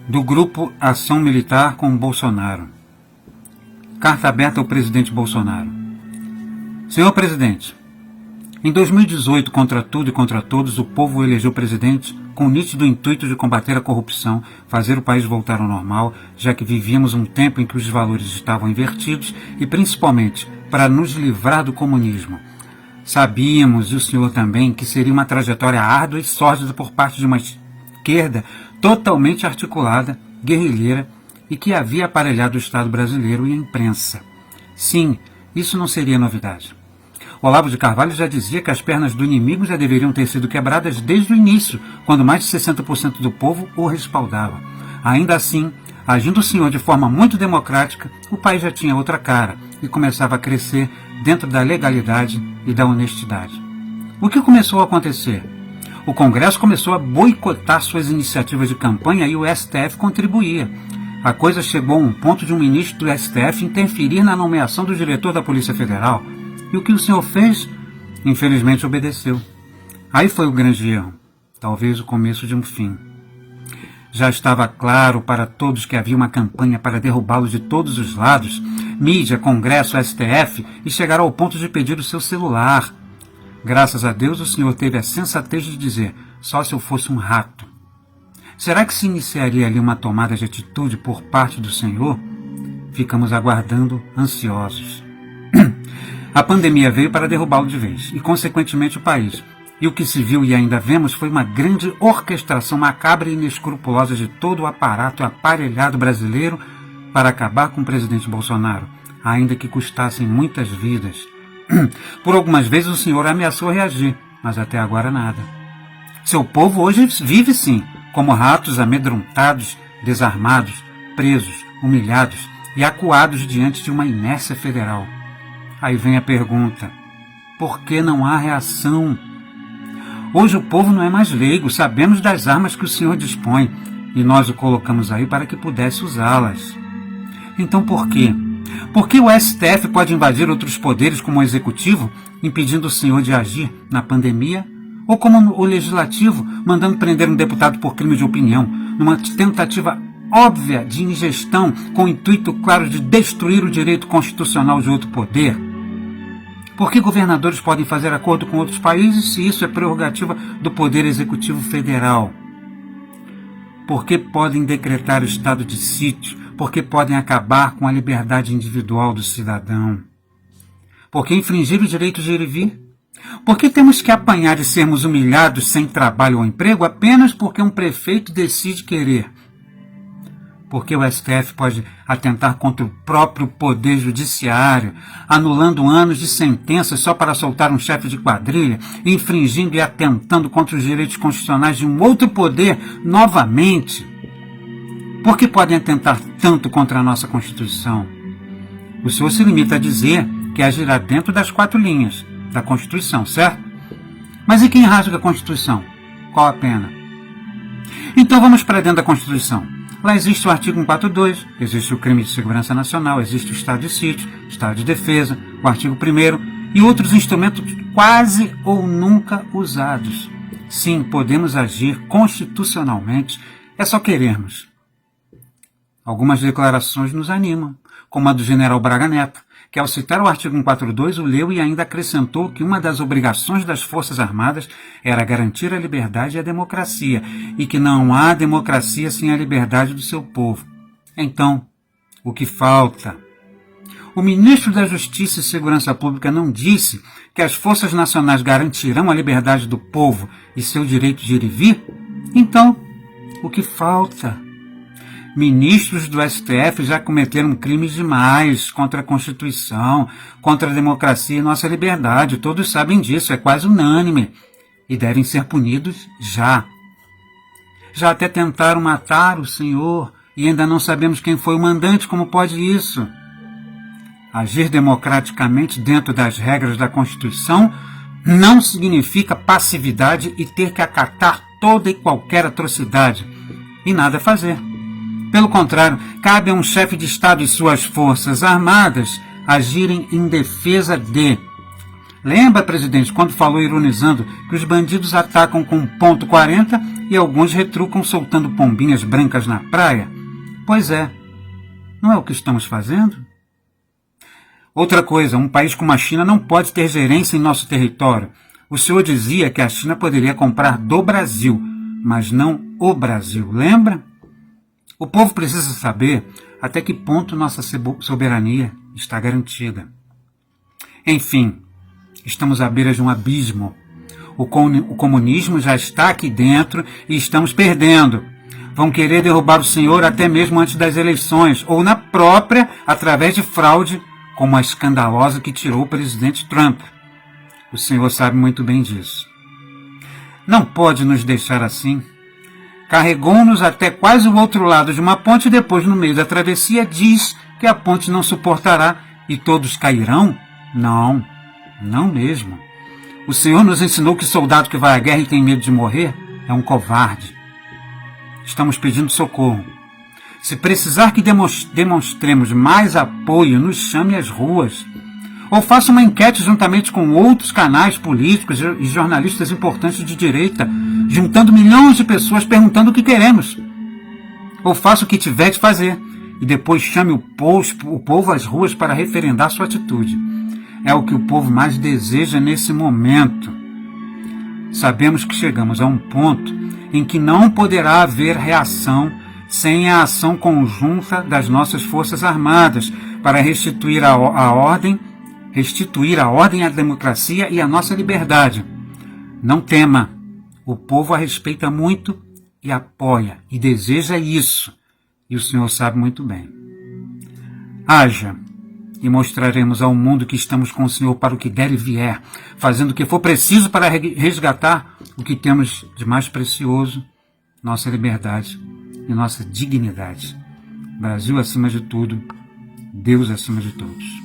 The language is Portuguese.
Do Grupo Ação Militar com Bolsonaro. Carta aberta ao presidente Bolsonaro. Senhor presidente, em 2018, contra tudo e contra todos, o povo elegeu presidente com o nítido intuito de combater a corrupção, fazer o país voltar ao normal, já que vivíamos um tempo em que os valores estavam invertidos e, principalmente, para nos livrar do comunismo. Sabíamos, e o senhor também, que seria uma trajetória árdua e sórdida por parte de uma esquerda totalmente articulada, guerrilheira, e que havia aparelhado o Estado brasileiro e a imprensa. Sim, isso não seria novidade. Olavo de Carvalho já dizia que as pernas do inimigo já deveriam ter sido quebradas desde o início, quando mais de 60% do povo o respaldava. Ainda assim, agindo o senhor de forma muito democrática, o país já tinha outra cara e começava a crescer dentro da legalidade e da honestidade. O que começou a acontecer? O Congresso começou a boicotar suas iniciativas de campanha e o STF contribuía. A coisa chegou a um ponto de um ministro do STF interferir na nomeação do diretor da Polícia Federal. E o que o senhor fez? Infelizmente obedeceu. Aí foi o grande erro. Talvez o começo de um fim. Já estava claro para todos que havia uma campanha para derrubá-lo de todos os lados. Mídia, Congresso, STF, e chegaram ao ponto de pedir o seu celular. Graças a Deus o senhor teve a sensatez de dizer, só se eu fosse um rato. Será que se iniciaria ali uma tomada de atitude por parte do senhor? Ficamos aguardando, ansiosos. A pandemia veio para derrubá-lo de vez, e consequentemente o país. E o que se viu e ainda vemos foi uma grande orquestração macabra e inescrupulosa de todo o aparato aparelhado brasileiro para acabar com o presidente Bolsonaro, ainda que custassem muitas vidas. Por algumas vezes o senhor ameaçou reagir, mas até agora nada. Seu povo hoje vive sim, como ratos amedrontados, desarmados, presos, humilhados e acuados diante de uma inércia federal. Aí vem a pergunta, por que não há reação? Hoje o povo não é mais leigo, sabemos das armas que o senhor dispõe, e nós o colocamos aí para que pudesse usá-las. Então por quê? Por que o STF pode invadir outros poderes como o Executivo, impedindo o senhor de agir na pandemia? Ou como o Legislativo, mandando prender um deputado por crime de opinião, numa tentativa óbvia de ingestão com o intuito claro de destruir o direito constitucional de outro poder? Por que governadores podem fazer acordo com outros países se isso é prerrogativa do Poder Executivo Federal? Por que podem decretar estado de sítio? Por que podem acabar com a liberdade individual do cidadão? Por que infringir o direito de ir e vir? Por que temos que apanhar e sermos humilhados sem trabalho ou emprego apenas porque um prefeito decide querer? Porque o STF pode atentar contra o próprio poder judiciário, anulando anos de sentenças só para soltar um chefe de quadrilha, infringindo e atentando contra os direitos constitucionais de um outro poder novamente. Por que podem atentar tanto contra a nossa Constituição? O senhor se limita a dizer que agirá dentro das 4 linhas da Constituição, certo? Mas e quem rasga a Constituição? Qual a pena? Então vamos para dentro da Constituição. Lá existe o artigo 142, existe o crime de segurança nacional, existe o estado de sítio, estado de defesa, o artigo 1º e outros instrumentos quase ou nunca usados. Sim, podemos agir constitucionalmente, é só querermos. Algumas declarações nos animam, como a do general Braga Neto, que ao citar o artigo 142 o leu e ainda acrescentou que uma das obrigações das Forças Armadas era garantir a liberdade e a democracia, e que não há democracia sem a liberdade do seu povo. Então, o que falta? O ministro da Justiça e Segurança Pública não disse que as Forças Nacionais garantirão a liberdade do povo e seu direito de ir e vir? Então, o que falta? Ministros do STF já cometeram crimes demais contra a Constituição, contra a democracia e nossa liberdade. Todos sabem disso, é quase unânime. E devem ser punidos já. Já até tentaram matar o senhor e ainda não sabemos quem foi o mandante. Como pode isso? Agir democraticamente dentro das regras da Constituição não significa passividade e ter que acatar toda e qualquer atrocidade e nada fazer. Pelo contrário, cabe a um chefe de Estado e suas forças armadas agirem em defesa de. Lembra, presidente, quando falou ironizando que os bandidos atacam com .40 e alguns retrucam soltando pombinhas brancas na praia. Pois é, não é o que estamos fazendo? Outra coisa, um país como a China não pode ter gerência em nosso território. O senhor dizia que a China poderia comprar do Brasil, mas não o Brasil, lembra? O povo precisa saber até que ponto nossa soberania está garantida. Enfim, estamos à beira de um abismo. O comunismo já está aqui dentro e estamos perdendo. Vão querer derrubar o senhor até mesmo antes das eleições, ou na própria, através de fraude, como a escandalosa que tirou o presidente Trump. O senhor sabe muito bem disso. Não pode nos deixar assim. Carregou-nos até quase o outro lado de uma ponte e depois, no meio da travessia, diz que a ponte não suportará e todos cairão? Não, não mesmo. O senhor nos ensinou que soldado que vai à guerra e tem medo de morrer é um covarde. Estamos pedindo socorro. Se precisar que demonstremos mais apoio, nos chame às ruas. Ou faça uma enquete juntamente com outros canais políticos e jornalistas importantes de direita, juntando milhões de pessoas perguntando o que queremos. Ou faça o que tiver de fazer e depois chame o povo às ruas para referendar sua atitude. É o que o povo mais deseja nesse momento. Sabemos que chegamos a um ponto em que não poderá haver reação sem a ação conjunta das nossas Forças Armadas para restituir a ordem, a democracia e a nossa liberdade. Não tema, o povo a respeita muito e apoia e deseja isso, e o senhor sabe muito bem. Haja, e mostraremos ao mundo que estamos com o senhor para o que der e vier, fazendo o que for preciso para resgatar o que temos de mais precioso, nossa liberdade e nossa dignidade. Brasil acima de tudo, Deus acima de todos.